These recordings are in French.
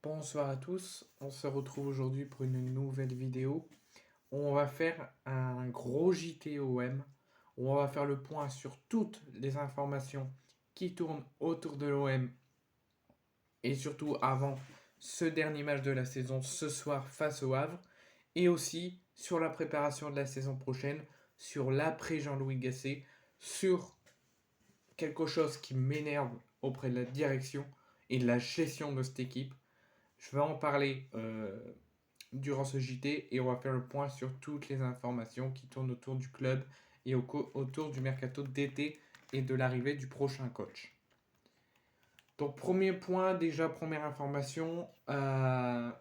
Bonsoir à tous, on se retrouve aujourd'hui pour une nouvelle vidéo. On va faire un gros JTOM où on va faire le point sur toutes les informations qui tournent autour de l'OM et surtout avant ce dernier match de la saison ce soir face au Havre et aussi sur la préparation de la saison prochaine, sur l'après Jean-Louis Gasset, sur quelque chose qui m'énerve auprès de la direction et de la gestion de cette équipe. Je vais en parler durant ce JT et on va faire le point sur toutes les informations qui tournent autour du club et autour du mercato d'été et de l'arrivée du prochain coach. Donc premier point, déjà première information, ce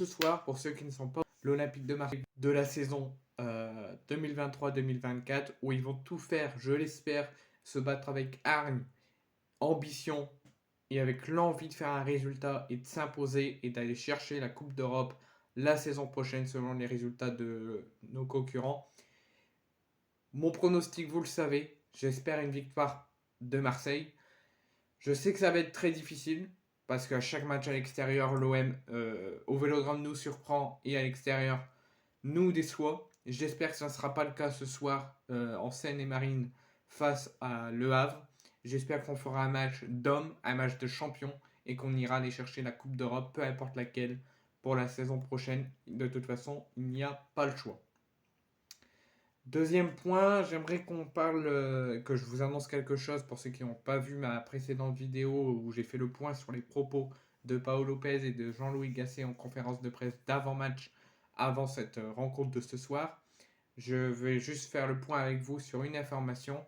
soir pour ceux qui ne sont pas l'Olympique de Marseille de la saison 2023-2024 où ils vont tout faire, je l'espère, se battre avec hargne, ambition et avec l'envie de faire un résultat et de s'imposer et d'aller chercher la Coupe d'Europe la saison prochaine selon les résultats de nos concurrents. Mon pronostic, vous le savez, j'espère une victoire de Marseille. Je sais que ça va être très difficile parce qu'à chaque match à l'extérieur, l'OM au Vélodrome nous surprend et à l'extérieur nous déçoit. J'espère que ça ne sera pas le cas ce soir en Seine-et-Marine face à Le Havre. J'espère qu'on fera un match d'hommes, un match de champions et qu'on ira aller chercher la Coupe d'Europe, peu importe laquelle, pour la saison prochaine. De toute façon, il n'y a pas le choix. Deuxième point, j'aimerais qu'on parle, que je vous annonce quelque chose pour ceux qui n'ont pas vu ma précédente vidéo où j'ai fait le point sur les propos de Paolo Lopez et de Jean-Louis Gasset en conférence de presse d'avant-match, avant cette rencontre de ce soir. Je vais juste faire le point avec vous sur une information.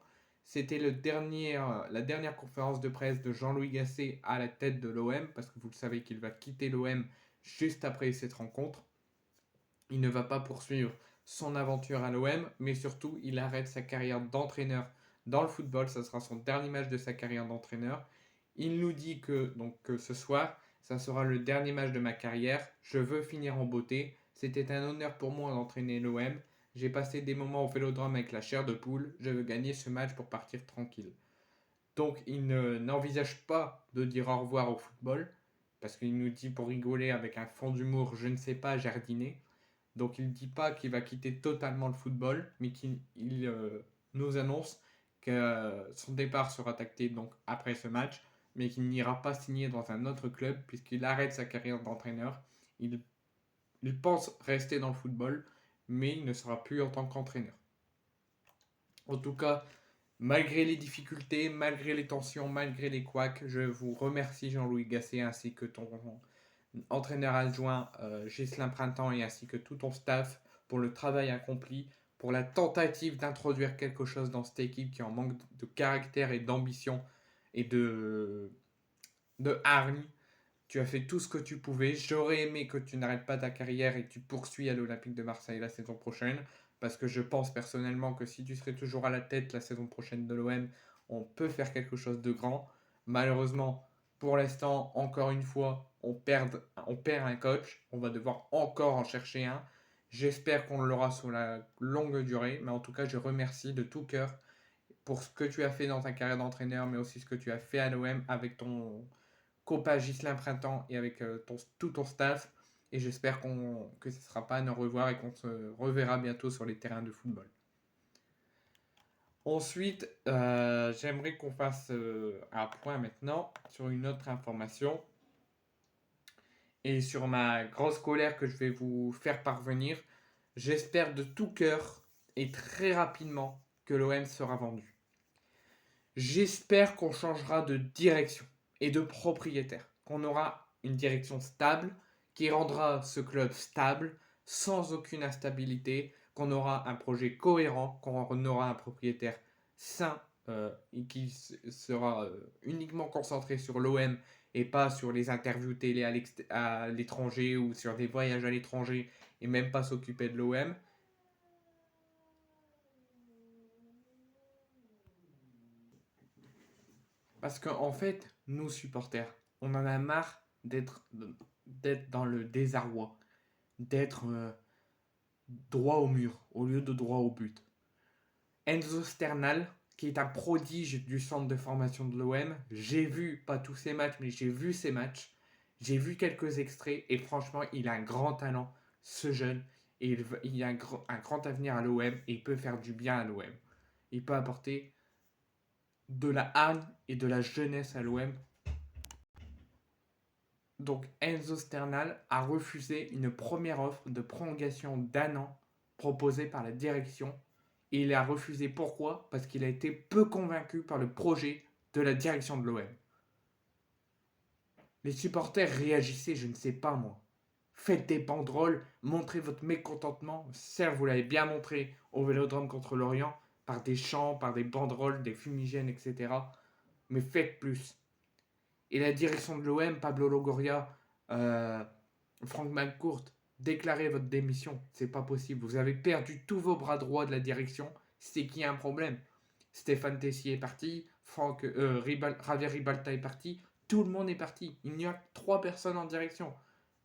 C'était la dernière conférence de presse de Jean-Louis Gasset à la tête de l'OM, parce que vous le savez qu'il va quitter l'OM juste après cette rencontre. Il ne va pas poursuivre son aventure à l'OM, mais surtout il arrête sa carrière d'entraîneur dans le football. Ça sera son dernier match de sa carrière d'entraîneur. Il nous dit que ce soir, ça sera le dernier match de ma carrière. Je veux finir en beauté. C'était un honneur pour moi d'entraîner l'OM. J'ai passé des moments au Vélodrome avec la chair de poule. Je veux gagner ce match pour partir tranquille. Donc il n'envisage pas de dire au revoir au football, parce qu'il nous dit pour rigoler avec un fond d'humour, je ne sais pas jardiner. Donc il ne dit pas qu'il va quitter totalement le football, mais qu'il nous annonce que son départ sera acté donc après ce match, mais qu'il n'ira pas signer dans un autre club puisqu'il arrête sa carrière d'entraîneur. Il, il pense rester dans le football, mais il ne sera plus en tant qu'entraîneur. En tout cas, malgré les difficultés, malgré les tensions, malgré les couacs, je vous remercie Jean-Louis Gasset ainsi que ton entraîneur adjoint Ghislain Printemps et ainsi que tout ton staff pour le travail accompli, pour la tentative d'introduire quelque chose dans cette équipe qui en manque de caractère et d'ambition et de hargne. Tu as fait tout ce que tu pouvais. J'aurais aimé que tu n'arrêtes pas ta carrière et que tu poursuis à l'Olympique de Marseille la saison prochaine. Parce que je pense personnellement que si tu serais toujours à la tête la saison prochaine de l'OM, on peut faire quelque chose de grand. Malheureusement, pour l'instant, encore une fois, on perd un coach. On va devoir encore en chercher un. J'espère qu'on l'aura sur la longue durée. Mais en tout cas, je remercie de tout cœur pour ce que tu as fait dans ta carrière d'entraîneur, mais aussi ce que tu as fait à l'OM avec ton copain Ghislain Printemps et avec tout ton staff. Et j'espère que ce ne sera pas à nous revoir et qu'on se reverra bientôt sur les terrains de football. Ensuite, j'aimerais qu'on fasse un point maintenant sur une autre information et sur ma grosse colère que je vais vous faire parvenir. J'espère de tout cœur et très rapidement que l'OM sera vendu. J'espère qu'on changera de direction et de propriétaire, qu'on aura une direction stable qui rendra ce club stable, sans aucune instabilité, qu'on aura un projet cohérent, qu'on aura un propriétaire sain et qui sera uniquement concentré sur l'OM et pas sur les interviews télé à l'étranger ou sur des voyages à l'étranger et même pas s'occuper de l'OM. Parce qu'en fait, nous supporters, on en a marre d'être dans le désarroi, d'être droit au mur au lieu de droit au but. Enzo Sternal, qui est un prodige du centre de formation de l'OM, j'ai vu, pas tous ses matchs, mais j'ai vu ses matchs. J'ai vu quelques extraits et franchement, il a un grand talent, ce jeune. Et il a un grand avenir à l'OM et il peut faire du bien à l'OM. Il peut apporter de la hargne et de la jeunesse à l'OM. Donc Enzo Sternal a refusé une première offre de prolongation d'1 an proposée par la direction. Et il a refusé pourquoi? Parce qu'il a été peu convaincu par le projet de la direction de l'OM. Les supporters réagissaient, je ne sais pas moi. Faites des banderoles, montrez votre mécontentement. Certes, vous l'avez bien montré au Vélodrome contre l'Orient, par des chants, par des banderoles, des fumigènes, etc. Mais faites plus. Et la direction de l'OM, Pablo Longoria, euh, Franck McCourt, déclarez votre démission. C'est pas possible. Vous avez perdu tous vos bras droits de la direction. C'est qu'il y a un problème. Stéphane Tessier est parti, Javier Ribalta est parti, tout le monde est parti. Il n'y a que 3 personnes en direction.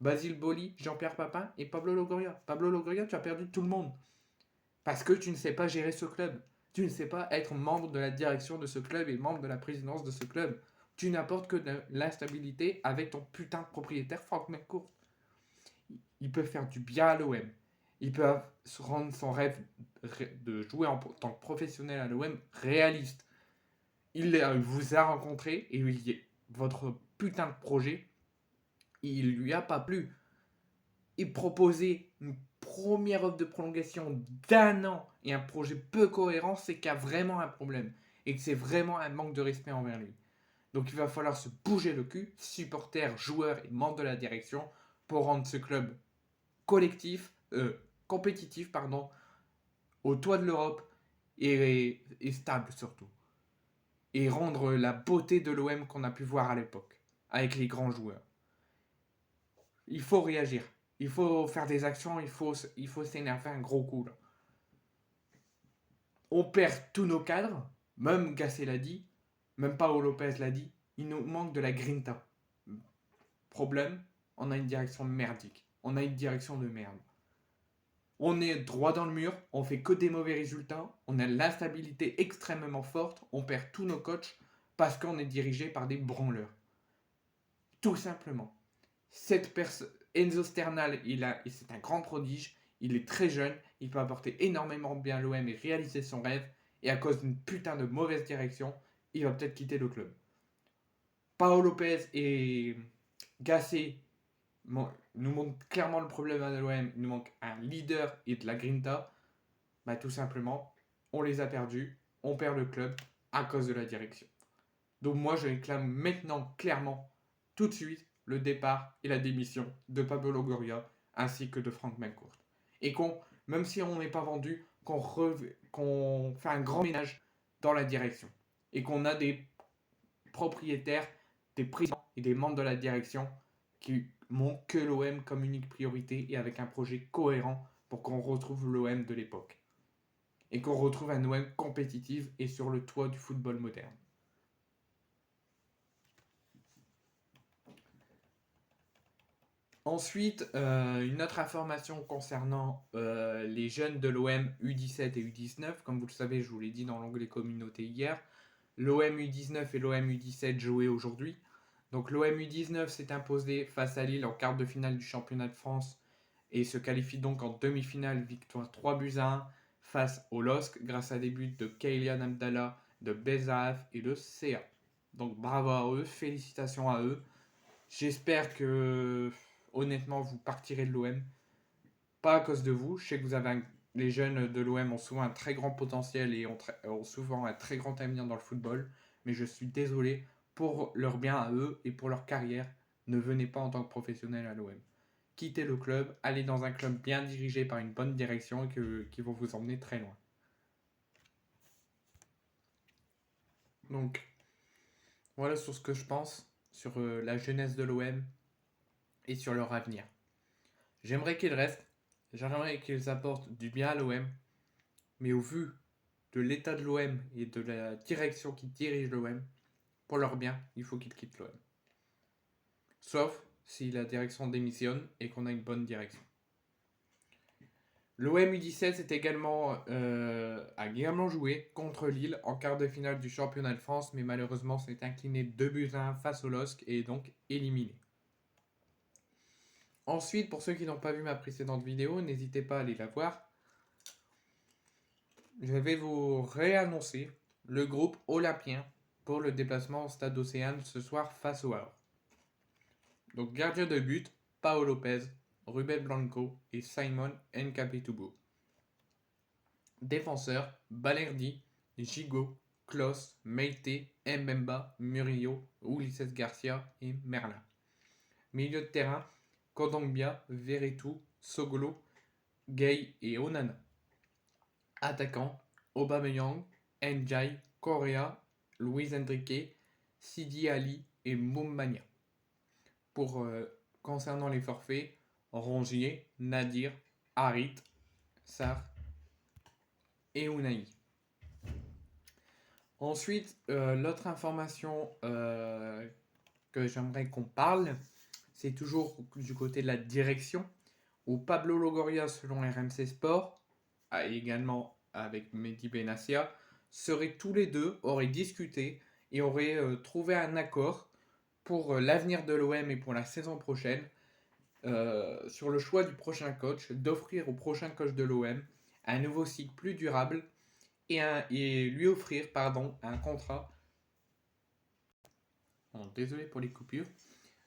Basile Boli, Jean-Pierre Papin et Pablo Longoria. Pablo Longoria, tu as perdu tout le monde. Parce que tu ne sais pas gérer ce club. Tu ne sais pas être membre de la direction de ce club et membre de la présidence de ce club. Tu n'apportes que de l'instabilité avec ton putain de propriétaire Franck McCourt. Il peut faire du bien à l'OM. Il peut rendre son rêve de jouer en tant que professionnel à l'OM réaliste. Il vous a rencontré et votre putain de projet, il lui a pas plu. Il proposait une première offre de prolongation d'1 an et un projet peu cohérent, c'est qu'il y a vraiment un problème et que c'est vraiment un manque de respect envers lui. Donc il va falloir se bouger le cul, supporters, joueurs et membres de la direction, pour rendre ce club collectif, compétitif, pardon, au toit de l'Europe et stable surtout. Et rendre la beauté de l'OM qu'on a pu voir à l'époque, avec les grands joueurs. Il faut réagir. Il faut faire des actions, il faut s'énerver un gros coup. Là. On perd tous nos cadres, même Gasset l'a dit, même Paolo Lopez l'a dit, il nous manque de la grinta. Problème, on a une direction merdique. On a une direction de merde. On est droit dans le mur, on fait que des mauvais résultats, on a l'instabilité extrêmement forte, on perd tous nos coachs parce qu'on est dirigé par des branleurs. Tout simplement. Enzo Sternal, c'est un grand prodige, il est très jeune, il peut apporter énormément de bien à l'OM et réaliser son rêve, et à cause d'une putain de mauvaise direction, il va peut-être quitter le club. Paolo Lopez et Gasset nous montrent clairement le problème à l'OM, il nous manque un leader et de la grinta. Bah, tout simplement, on les a perdus, on perd le club à cause de la direction. Donc moi, je réclame maintenant, clairement, tout de suite, le départ et la démission de Pablo Longoria ainsi que de Franck McCourt. Et même si on n'est pas vendu, qu'on fait un grand ménage dans la direction. Et qu'on a des propriétaires, des présidents et des membres de la direction qui montrent que l'OM comme unique priorité et avec un projet cohérent pour qu'on retrouve l'OM de l'époque. Et qu'on retrouve un OM compétitif et sur le toit du football moderne. Ensuite, une autre information concernant les jeunes de l'OM U17 et U19. Comme vous le savez, je vous l'ai dit dans l'onglet communauté hier. L'OM U19 et l'OM U17 jouaient aujourd'hui. Donc l'OM U19 s'est imposé face à Lille en quart de finale du championnat de France et se qualifie donc en demi-finale, victoire 3-1 face au LOSC grâce à des buts de Kylian Abdallah, de Bezaaf et de Sea. Donc bravo à eux, félicitations à eux. J'espère que honnêtement vous partirez de l'OM. Pas à cause de vous, je sais que les jeunes de l'OM ont souvent un très grand potentiel et ont souvent un très grand avenir dans le football, mais je suis désolé pour leur bien à eux et pour leur carrière. Ne venez pas en tant que professionnel à l'OM. Quittez le club, allez dans un club bien dirigé par une bonne direction et qui vont vous emmener très loin. Donc, voilà sur ce que je pense sur la jeunesse de l'OM et sur leur avenir. J'aimerais qu'ils restent, j'aimerais qu'ils apportent du bien à l'OM, mais au vu de l'état de l'OM et de la direction qui dirige l'OM, pour leur bien, il faut qu'ils quittent l'OM. Sauf si la direction démissionne et qu'on a une bonne direction. L'OM U17 a également joué contre Lille en quart de finale du championnat de France, mais malheureusement s'est incliné 2-1 face au LOSC et est donc éliminé. Ensuite, pour ceux qui n'ont pas vu ma précédente vidéo, n'hésitez pas à aller la voir. Je vais vous réannoncer le groupe olympien pour le déplacement au Stade Océane ce soir face au Havre. Donc gardien de but, Pau Lopez, Ruben Blanco et Simon Nkapitubo. Défenseur, Balerdi, Gigot, Klos, Meite, Mbemba, Murillo, Ulises Garcia et Merlin. Milieu de terrain, Kondogbia, Veretout, Sogolo, Gay et Onana. Attaquant, Aubameyang, Ndiaye, Correa, Luis Enrique, Sidi Ali et Moumania. Concernant les forfaits, Rongier, Nadir, Harit, Sarr et Unai. Ensuite, l'autre information que j'aimerais qu'on parle, c'est toujours du côté de la direction, où Pablo Longoria, selon RMC Sport, également avec Mehdi Benassia, auraient discuté et auraient trouvé un accord pour l'avenir de l'OM et pour la saison prochaine, sur le choix du prochain coach, d'offrir au prochain coach de l'OM un nouveau cycle plus durable et lui offrir un contrat. Désolé pour les coupures.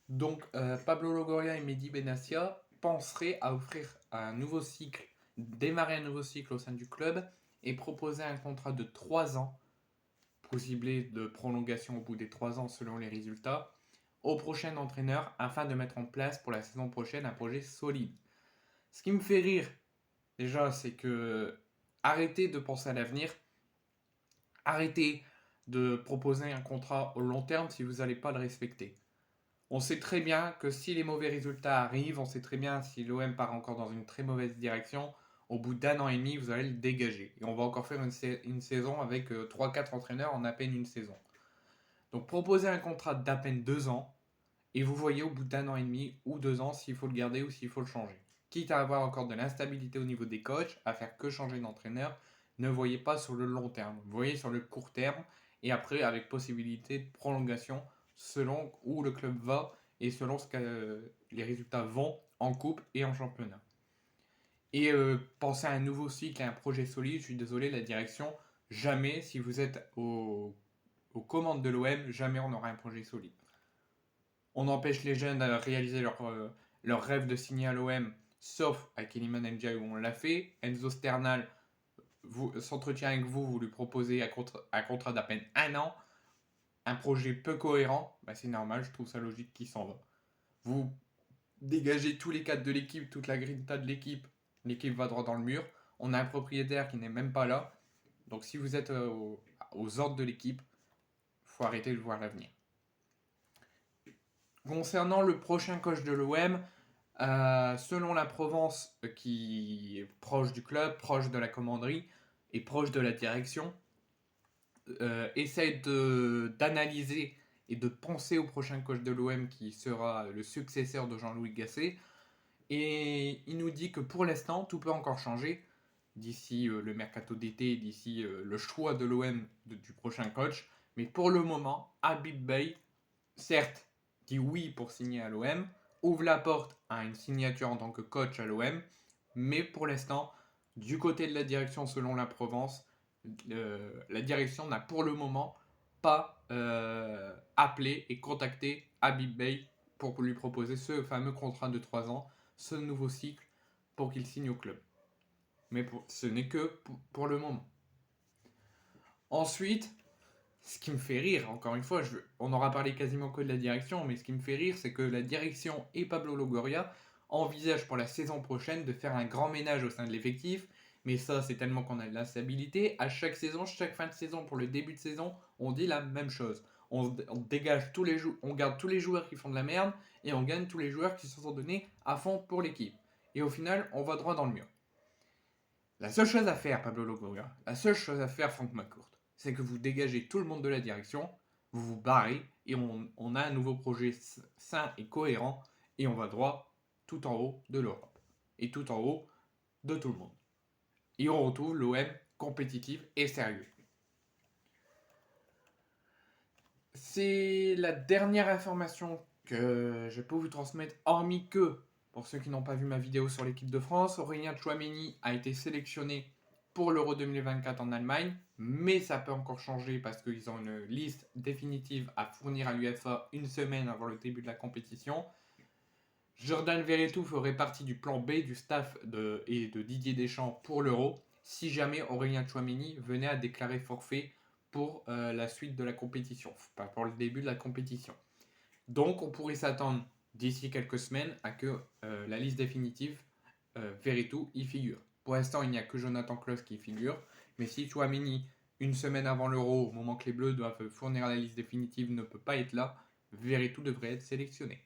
Donc Pablo Longoria et Mehdi Benassia penseraient à offrir démarrer un nouveau cycle au sein du club et proposer un contrat de 3 ans, possible de prolongation au bout des 3 ans selon les résultats, au prochain entraîneur afin de mettre en place pour la saison prochaine un projet solide. Ce qui me fait rire, déjà, c'est que arrêtez de penser à l'avenir, arrêtez de proposer un contrat au long terme si vous n'allez pas le respecter. On sait très bien que si les mauvais résultats arrivent, on sait très bien si l'OM part encore dans une très mauvaise direction, au bout d'1 an et demi, vous allez le dégager. Et on va encore faire une saison avec 3-4 entraîneurs en à peine une saison. Donc proposez un contrat d'à peine 2 ans, et vous voyez au bout d'1 an et demi ou 2 ans s'il faut le garder ou s'il faut le changer. Quitte à avoir encore de l'instabilité au niveau des coachs, à faire que changer d'entraîneur, ne voyez pas sur le long terme, voyez sur le court terme, et après avec possibilité de prolongation selon où le club va et selon ce que les résultats vont en coupe et en championnat. Et pensez à un nouveau cycle, à un projet solide. Je suis désolé, la direction, jamais, si vous êtes aux commandes de l'OM, jamais on aura un projet solide. On empêche les jeunes de réaliser leur rêve de signer à l'OM, sauf avec Iliman Ndiaye où on l'a fait. Enzo Sternal s'entretient avec vous, vous lui proposez un contrat d'à peine 1 an, un projet peu cohérent, c'est normal, je trouve ça logique qu'il s'en va. Vous dégagez tous les cadres de l'équipe, toute la grinta de l'équipe va droit dans le mur. On a un propriétaire qui n'est même pas là. Donc si vous êtes aux ordres de l'équipe, il faut arrêter de voir l'avenir. Concernant le prochain coach de l'OM, selon la Provence, qui est proche du club, proche de la commanderie et proche de la direction, essaye d'analyser et de penser au prochain coach de l'OM qui sera le successeur de Jean-Louis Gasset. Et il nous dit que pour l'instant, tout peut encore changer d'ici le mercato d'été, d'ici le choix de l'OM du prochain coach. Mais pour le moment, Habib Beye, certes, dit oui pour signer à l'OM, ouvre la porte à une signature en tant que coach à l'OM, mais pour l'instant, du côté de la direction selon la Provence, la direction n'a pour le moment pas appelé et contacté Habib Beye pour lui proposer ce fameux contrat de 3 ans, ce nouveau cycle pour qu'il signe au club. Mais ce n'est que pour le moment. Ensuite, ce qui me fait rire, encore une fois, on aura parlé quasiment que de la direction, mais ce qui me fait rire, c'est que la direction et Pablo Longoria envisagent pour la saison prochaine de faire un grand ménage au sein de l'effectif. Mais ça, c'est tellement qu'on a de l'instabilité. À chaque saison, chaque fin de saison, pour le début de saison, on dit la même chose. On dégage on garde tous les joueurs qui font de la merde et on gagne tous les joueurs qui se sont donnés à fond pour l'équipe. Et au final, on va droit dans le mur. La seule chose à faire, Pablo Longoria, la seule chose à faire, Franck McCourt, c'est que vous dégagez tout le monde de la direction, vous vous barrez et on a un nouveau projet sain et cohérent et on va droit tout en haut de l'Europe et tout en haut de tout le monde. Et on retrouve l'OM compétitif et sérieux. C'est la dernière information que je peux vous transmettre, hormis que Pour ceux qui n'ont pas vu ma vidéo sur l'équipe de France, Aurélien Tchouaméni a été sélectionné pour l'Euro 2024 en Allemagne, mais ça peut encore changer parce qu'ils ont une liste définitive à fournir à l'UEFA une semaine avant le début de la compétition. Jordan Verretou ferait partie du plan B du staff et de Didier Deschamps pour l'Euro, si jamais Aurélien Tchouaméni venait à déclarer forfait pour la suite de la compétition, pas pour le début de la compétition. Donc on pourrait s'attendre d'ici quelques semaines à que la liste définitive Verretou y figure. Pour l'instant, il n'y a que Jonathan Klaus qui y figure, mais si Tchouaméni, une semaine avant l'Euro, au moment que les Bleus doivent fournir la liste définitive, ne peut pas être là, Verretou devrait être sélectionné.